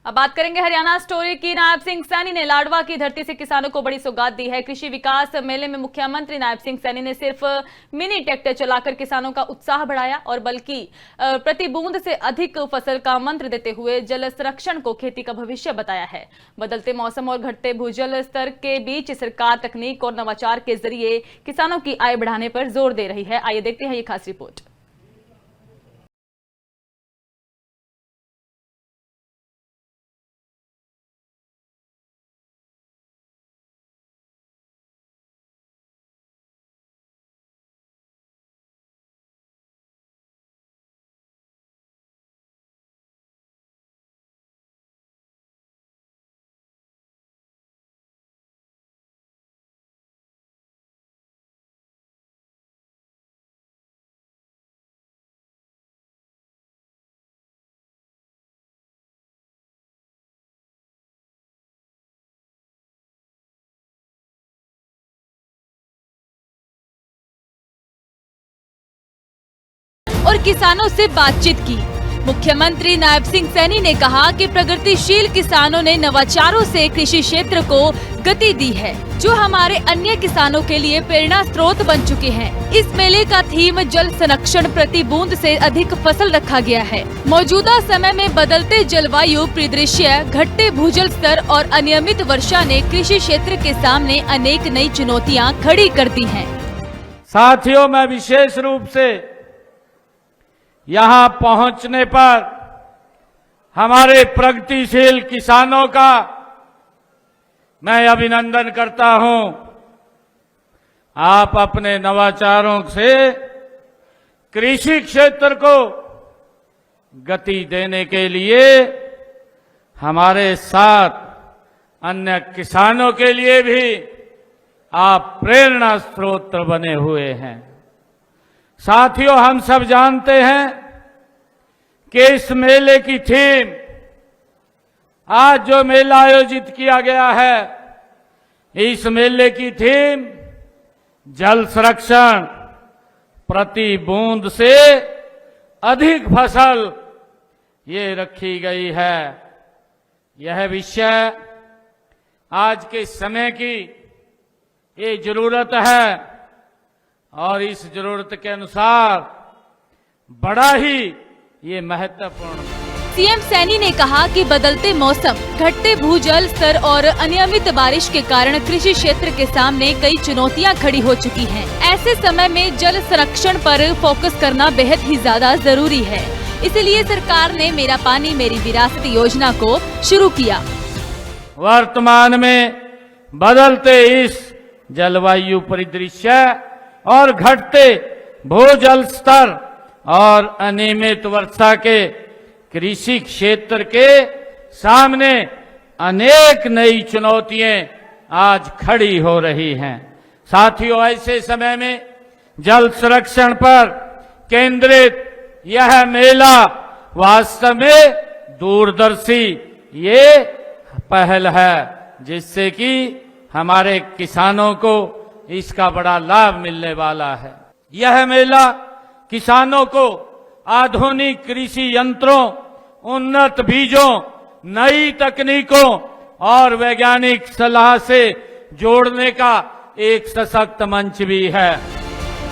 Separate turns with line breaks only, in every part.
अब बात करेंगे हरियाणा स्टोरी की। नायब सिंह सैनी ने लाडवा की धरती से किसानों को बड़ी सौगात दी है। कृषि विकास मेले में मुख्यमंत्री नायब सिंह सैनी ने सिर्फ मिनी ट्रैक्टर चलाकर किसानों का उत्साह बढ़ाया और बल्कि प्रति बूंद से अधिक फसल का मंत्र देते हुए जल संरक्षण को खेती का भविष्य बताया है। बदलते मौसम और घटते भूजल स्तर के बीच सरकार तकनीक और नवाचार के जरिए किसानों की आय बढ़ाने पर जोर दे रही है। आइए देखते हैं ये खास रिपोर्ट। और किसानों से बातचीत की। मुख्यमंत्री नायब सिंह सैनी ने कहा कि प्रगतिशील किसानों ने नवाचारों से कृषि क्षेत्र को गति दी है, जो हमारे अन्य किसानों के लिए प्रेरणा स्रोत बन चुके हैं। इस मेले का थीम जल संरक्षण प्रति बूंद से अधिक फसल रखा गया है। मौजूदा समय में बदलते जलवायु परिदृश्य, घटते भूजल स्तर और अनियमित वर्षा ने कृषि क्षेत्र के सामने अनेक नई चुनौतियाँ खड़ी कर दी है।
साथियों, मैं विशेष रूप से यहां पहुंचने पर हमारे प्रगतिशील किसानों का मैं अभिनंदन करता हूं। आप अपने नवाचारों से कृषि क्षेत्र को गति देने के लिए हमारे साथ अन्य किसानों के लिए भी आप प्रेरणा स्रोत बने हुए हैं। साथियों, हम सब जानते हैं कि इस मेले की थीम, आज जो मेला आयोजित किया गया है, इस मेले की थीम जल संरक्षण, प्रति बूंद से अधिक फसल, ये रखी गई है। यह विषय आज के समय की ये जरूरत है और इस जरूरत के अनुसार बड़ा ही ये महत्वपूर्ण है।
सीएम सैनी ने कहा कि बदलते मौसम, घटते भूजल स्तर और अनियमित बारिश के कारण कृषि क्षेत्र के सामने कई चुनौतियां खड़ी हो चुकी हैं। ऐसे समय में जल संरक्षण पर फोकस करना बेहद ही ज्यादा जरूरी है। इसलिए सरकार ने मेरा पानी मेरी विरासत योजना को शुरू किया।
वर्तमान में बदलते इस जलवायु परिदृश्य और घटते भूजल स्तर और अनियमित वर्षा के कृषि क्षेत्र के सामने अनेक नई चुनौतियां आज खड़ी हो रही हैं। साथियों, ऐसे समय में जल संरक्षण पर केंद्रित यह मेला वास्तव में दूरदर्शी ये पहल है, जिससे कि हमारे किसानों को इसका बड़ा लाभ मिलने वाला है। यह मेला किसानों को आधुनिक कृषि यंत्रों, उन्नत बीजों, नई तकनीकों और वैज्ञानिक सलाह से जोड़ने का एक सशक्त मंच भी है।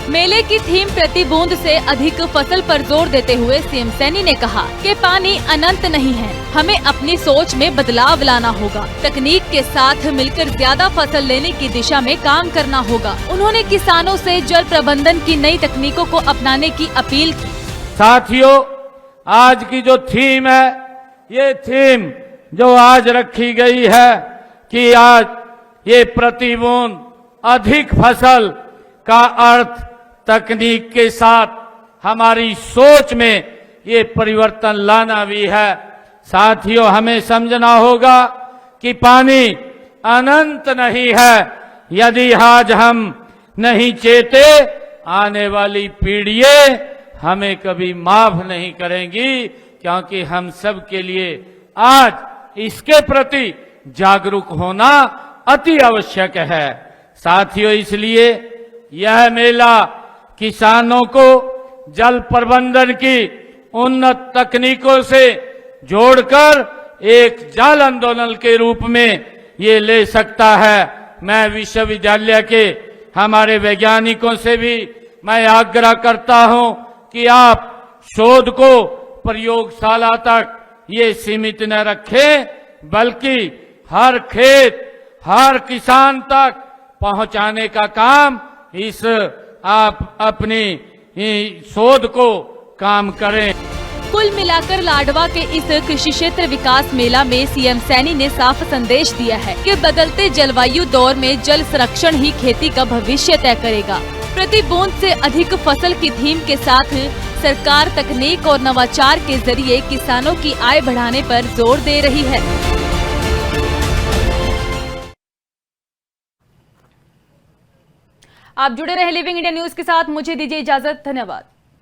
मेले की थीम प्रति बूंद से अधिक फसल पर जोर देते हुए सीएम सैनी ने कहा कि पानी अनंत नहीं है, हमें अपनी सोच में बदलाव लाना होगा। तकनीक के साथ मिलकर ज्यादा फसल लेने की दिशा में काम करना होगा। उन्होंने किसानों से जल प्रबंधन की नई तकनीकों को अपनाने की अपील की।
साथियों, आज की जो थीम है, ये थीम जो आज रखी गई है कि आज ये प्रति बूंद अधिक फसल का अर्थ तकनीक के साथ हमारी सोच में ये परिवर्तन लाना भी है। साथियों, हमें समझना होगा कि पानी अनंत नहीं है। यदि आज हम नहीं चेते, आने वाली पीढ़ियां हमें कभी माफ नहीं करेंगी, क्योंकि हम सब के लिए आज इसके प्रति जागरूक होना अति आवश्यक है। साथियों, इसलिए यह मेला किसानों को जल प्रबंधन की उन्नत तकनीकों से जोड़कर एक जल आंदोलन के रूप में ये ले सकता है। मैं विश्वविद्यालय के हमारे वैज्ञानिकों से भी मैं आग्रह करता हूं कि आप शोध को प्रयोगशाला तक ये सीमित न रखें, बल्कि हर खेत, हर किसान तक पहुंचाने का काम इस आप अपनी शोध को काम करें।
कुल मिलाकर लाडवा के इस कृषि क्षेत्र विकास मेला में सीएम सैनी ने साफ संदेश दिया है कि बदलते जलवायु दौर में जल संरक्षण ही खेती का भविष्य तय करेगा। प्रति बूंद से अधिक फसल की थीम के साथ सरकार तकनीक और नवाचार के जरिए किसानों की आय बढ़ाने पर जोर दे रही है। आप जुड़े रहे लिविंग इंडिया न्यूज के साथ, मुझे दीजिए इजाजत, धन्यवाद।